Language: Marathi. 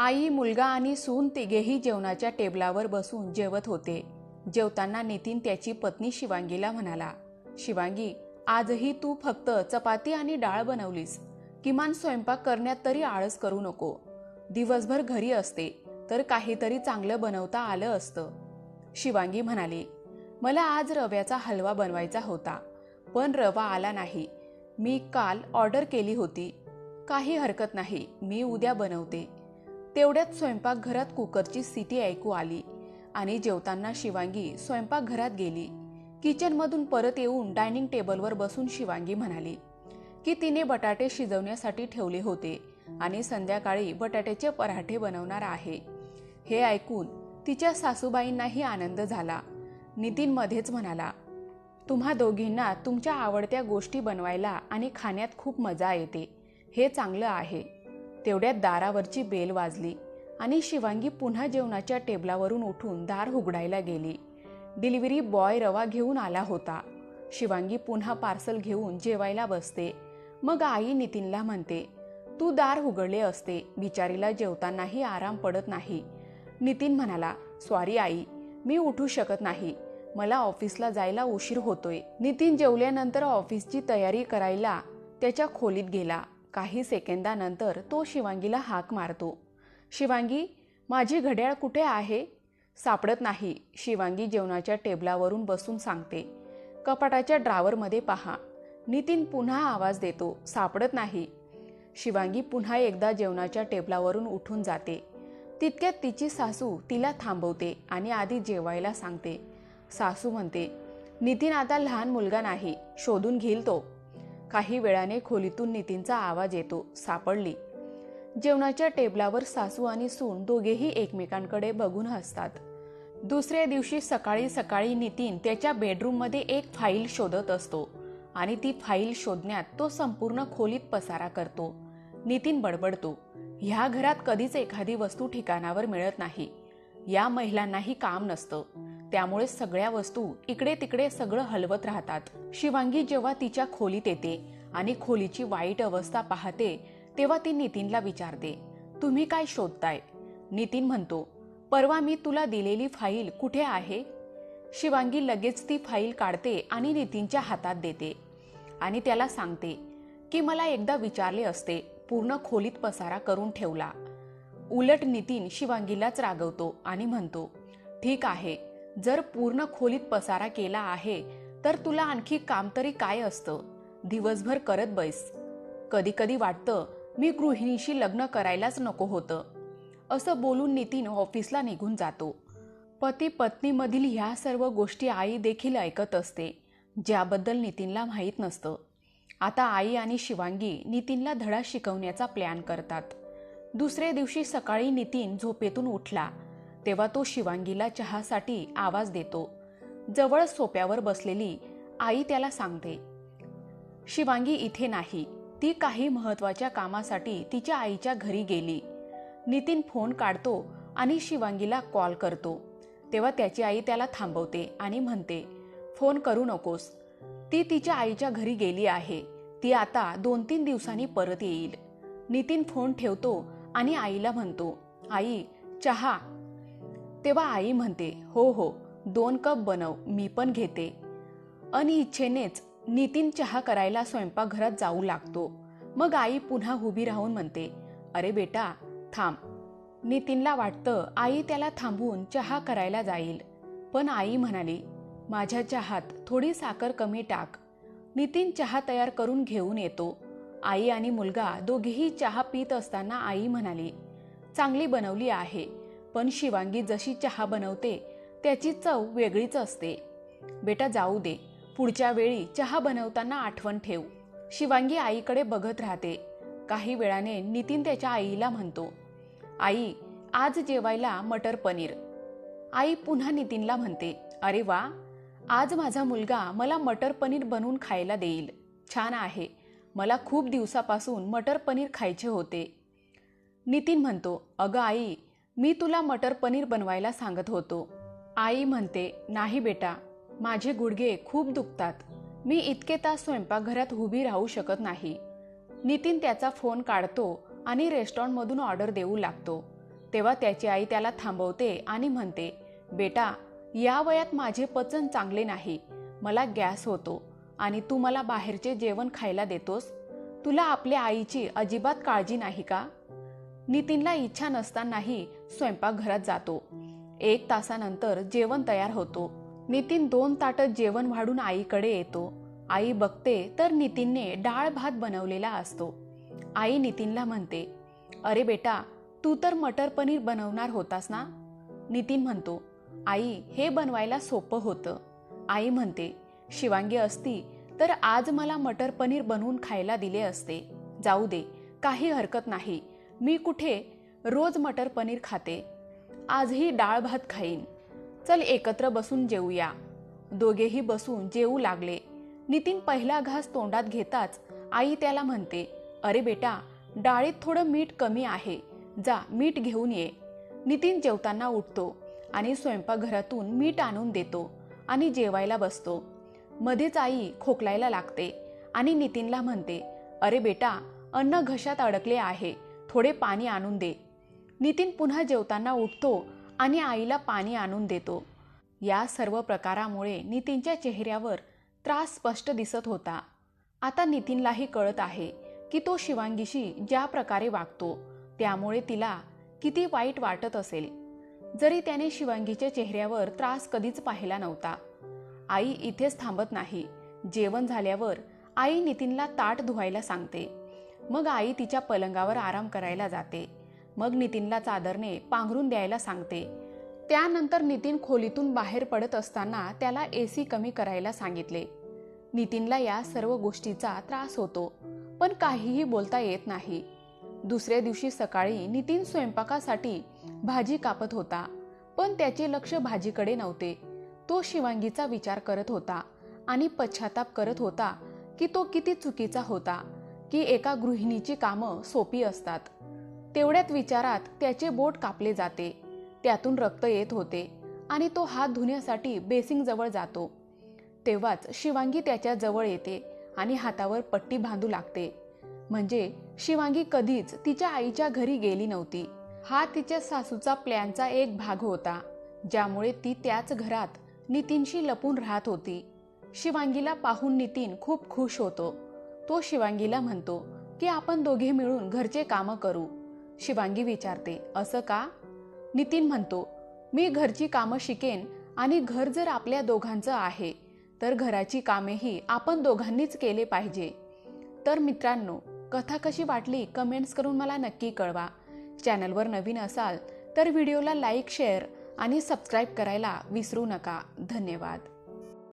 आई, मुलगा आणि सून तिघेही जेवणाच्या टेबलावर बसून जेवत होते. जेवताना नितीन त्याची पत्नी शिवांगीला म्हणाला, शिवांगी, आजही तू फक्त चपाती आणि डाळ बनवलीस. किमान स्वयंपाक करण्यात तरी आळस करू नको. दिवसभर घरी असते तर काहीतरी चांगलं बनवता आलं असतं. शिवांगी म्हणाली, मला आज रव्याचा हलवा बनवायचा होता, पण रवा आला नाही. मी काल ऑर्डर केली होती. काही हरकत नाही, मी उद्या बनवते. तेवढ्यात स्वयंपाकघरात कुकरची सिटी ऐकू आली आणि जेवताना शिवांगी स्वयंपाकघरात गेली. किचनमधून परत येऊन डायनिंग टेबलवर बसून शिवांगी म्हणाली की तिने बटाटे शिजवण्यासाठी ठेवले होते आणि संध्याकाळी बटाट्याचे पराठे बनवणार आहे. हे ऐकून तिच्या सासूबाईंनाही आनंद झाला. नितीन मध्येच म्हणाला, तुम्हा दोघींना तुमच्या आवडत्या गोष्टी बनवायला आणि खाण्यात खूप मजा येते. हे चांगलं आहे. तेवढ्यात दारावरची बेल वाजली आणि शिवांगी पुन्हा जेवणाच्या टेबलावरून उठून दार उघडायला गेली. डिलिव्हरी बॉय रवा घेऊन आला होता. शिवांगी पुन्हा पार्सल घेऊन जेवायला बसते. मग आई नितीनला म्हणते, तू दार उघडले असते, बिचारीला जेवतानाही आराम पडत नाही. नितीन म्हणाला, सॉरी आई, मी उठू शकत नाही. मला ऑफिसला जायला उशीर होतोय. नितीन जेवल्यानंतर ऑफिसची तयारी करायला त्याच्या खोलीत गेला. काही सेकंदानंतर तो शिवांगीला हाक मारतो, शिवांगी, माझी घड्याळ कुठे आहे? सापडत नाही. शिवांगी जेवणाच्या टेबलावरून बसून सांगते, कपाटाच्या ड्रावरमध्ये पहा. नितीन पुन्हा आवाज देतो, सापडत नाही. शिवांगी पुन्हा एकदा जेवणाच्या टेबलावरून उठून जाते. तितक्यात तिची सासू तिला थांबवते आणि आधी जेवायला सांगते. सासू म्हणते, नितीन आता लहान मुलगा नाही, शोधून घेईल तो. काही वेळाने खोलीतून नितीनचा आवाज येतो, सापडली. जेवणाच्या टेबलावर सासू आणि सून दोघेही एकमेकांकडे बघून हसतात. दुसऱ्या दिवशी सकाळी सकाळी नितीन त्याच्या बेडरूममध्ये एक फाईल शोधत असतो आणि ती फाईल शोधण्यात तो संपूर्ण खोलीत पसारा करतो. नितीन बडबडतो, ह्या घरात कधीच एखादी वस्तू ठिकाणावर मिळत नाही. या महिलांनाही काम नसतं, त्यामुळे सगळ्या वस्तू इकडे तिकडे सगळं हलवत राहतात. शिवांगी जेव्हा तिच्या खोलीत येते आणि खोलीची वाईट अवस्था पाहते तेव्हा ती नितीनला विचारते, तुम्ही काय शोधताय? नितीन म्हणतो, परवा मी तुला दिलेली फाईल कुठे आहे? शिवांगी लगेच ती फाईल काढते आणि नितीनच्या हातात देते आणि त्याला सांगते की मला एकदा विचारले असते, पूर्ण खोलीत पसारा करून ठेवला. उलट नितीन शिवांगीलाच रागवतो आणि म्हणतो, ठीक आहे, जर पूर्ण खोलीत पसारा केला आहे तर तुला आणखी काम तरी काय असतं? दिवसभर करत बैस. कधी कधी वाटतं मी गृहिणीशी लग्न करायलाच नको होतं. असं बोलून नितीन ऑफिसला निघून जातो. पती पत्नीमधील ह्या सर्व गोष्टी आई देखील ऐकत असते, ज्याबद्दल नितीनला माहीत नसतं. आता आई आणि शिवांगी नितीनला धडा शिकवण्याचा प्लॅन करतात. दुसऱ्या दिवशी सकाळी नितीन झोपेतून उठला तेव्हा तो शिवांगीला चहासाठी आवाज देतो. जवळ सोप्यावर बसलेली आई त्याला सांगते, शिवांगी इथे नाही, ती काही महत्त्वाच्या कामासाठी तिच्या आईच्या घरी गेली. नितीन फोन काढतो आणि शिवांगीला कॉल करतो. तेव्हा त्याची आई त्याला थांबवते आणि म्हणते, फोन करू नकोस, ती तिच्या आईच्या घरी गेली आहे. ती आता 2-3 दिवसांनी परत येईल. नितीन फोन ठेवतो आणि आईला म्हणतो, आई, चहा. तेव्हा आई म्हणते, हो हो, 2 कप बनव, मी पण घेते. अनिच्छेनेच नितीन चहा करायला स्वयंपाकघरात जाऊ लागतो. मग आई पुन्हा उभी राहून म्हणते, अरे बेटा थांब. नितीनला वाटतं आई त्याला थांबवून चहा करायला जाईल, पण आई म्हणाली, माझ्या चहात थोडी साखर कमी टाक. नितीन चहा तयार करून घेऊन येतो. आई आणि मुलगा दोघेही चहा पित असताना आई म्हणाली, चांगली बनवली आहे, पण शिवांगी जशी चहा बनवते त्याची चव वेगळीच असते. बेटा जाऊ दे, पुढच्या वेळी चहा बनवताना आठवण ठेव. शिवांगी आईकडे बघत राहते. काही वेळाने नितीन त्याच्या आईला म्हणतो, आई, आज जेवायला मटर पनीर. आई पुन्हा नितीनला म्हणते, अरे वा, आज माझा मुलगा मला मटर पनीर बनवून खायला देईल. छान आहे, मला खूप दिवसापासून मटर पनीर खायचे होते. नितीन म्हणतो, अगं आई, मी तुला मटर पनीर बनवायला सांगत होतो. आई म्हणते, नाही बेटा, माझे गुडघे खूप दुखतात. मी इतके तास स्वयंपाकघरात उभी राहू शकत नाही. नितीन त्याचा फोन काढतो आणि रेस्टॉरंटमधून ऑर्डर देऊ लागतो. तेव्हा त्याची आई त्याला थांबवते आणि म्हणते, बेटा, या वयात माझे पचन चांगले नाही, मला गॅस होतो आणि तू मला बाहेरचे जेवण खायला देतोस. तुला आपल्या आईची अजिबात काळजी नाही का? नितीनला इच्छा नसतानाही स्वयंपाकघरात जातो. 1 तासानंतर जेवण तयार होतो. नितीन 2 ताटं जेवण वाढून आईकडे येतो. आई बघते तर नितीनने डाळ भात बनवलेला असतो. आई नितीनला म्हणते, अरे बेटा, तू तर मटर पनीर बनवणार होतास ना? नितीन म्हणतो, आई, हे बनवायला सोपं होतं. आई म्हणते, शिवांगी असती तर आज मला मटर पनीर बनवून खायला दिले असते. जाऊ दे, काही हरकत नाही, मी कुठे रोज मटर पनीर खाते, आजही डाळ भात खाईन. चल एकत्र बसून जेवूया. दोघेही बसून जेवू लागले. नितीन पहिला घास तोंडात घेताच आई त्याला म्हणते, अरे बेटा, डाळीत थोडं मीठ कमी आहे, जा मीठ घेऊन ये. नितीन जेवताना उठतो आणि स्वयंपाकघरातून मीठ आणून देतो आणि जेवायला बसतो. मध्येच आई खोकलायला लागते आणि नितीनला म्हणते, अरे बेटा, अन्न घशात अडकले आहे, थोडे पाणी आणून दे. नितीन पुन्हा जेवताना उठतो आणि आईला पाणी आणून देतो. या सर्व प्रकारामुळे नितीनच्या चेहऱ्यावर त्रास स्पष्ट दिसत होता. आता नितीनलाही कळत आहे की तो शिवांगीशी ज्या प्रकारे वागतो त्यामुळे तिला किती वाईट वाटत असेल, जरी त्याने शिवांगीच्या चेहऱ्यावर त्रास कधीच पाहिला नव्हता. आई इथेच थांबत नाही. जेवण झाल्यावर आई नितीनला ताट धुवायला सांगते. मग आई तिच्या पलंगावर आराम करायला जाते. मग नितीनला चादरने पांघरून द्यायला सांगते. त्यानंतर नितीन खोलीतून बाहेर पडत असताना त्याला AC कमी करायला सांगितले. नितीनला या सर्व गोष्टीचा त्रास होतो, पण काहीही बोलता येत नाही. दुसऱ्या दिवशी सकाळी नितीन स्वयंपाकासाठी भाजी कापत होता, पण त्याचे लक्ष भाजीकडे नव्हते. तो शिवांगीचा विचार करत होता आणि पश्चाताप करत होता की तो किती चुकीचा होता की एका गृहिणीची कामं सोपी असतात. तेवढ्यात विचारात त्याचे बोट कापले जाते. त्यातून रक्त येत होते आणि तो हात धुण्यासाठी बेसिंग जवळ जातो. तेव्हाच शिवांगी त्याच्या जवळ येते आणि हातावर पट्टी बांधू लागते. म्हणजे शिवांगी कधीच तिच्या आईच्या घरी गेली नव्हती. हा तिच्या सासूचा प्लॅनचा एक भाग होता, ज्यामुळे ती त्याच घरात नितीनशी लपून राहत होती. शिवांगीला पाहून नितीन खूप खुश होतो. तो शिवांगीला म्हणतो की आपण दोघे मिळून घरचे कामं करू. शिवांगी विचारते, असं का? नितीन म्हणतो, मी घरची कामं शिकेन आणि घर जर आपल्या दोघांचं आहे तर घराची कामेही आपण दोघांनीच केले पाहिजे. तर मित्रांनो, कथा कशी वाटली कमेंट्स करून मला नक्की कळवा. चॅनलवर नवीन असाल तर व्हिडिओला लाईक, शेअर आणि सबस्क्राईब करायला विसरू नका. धन्यवाद.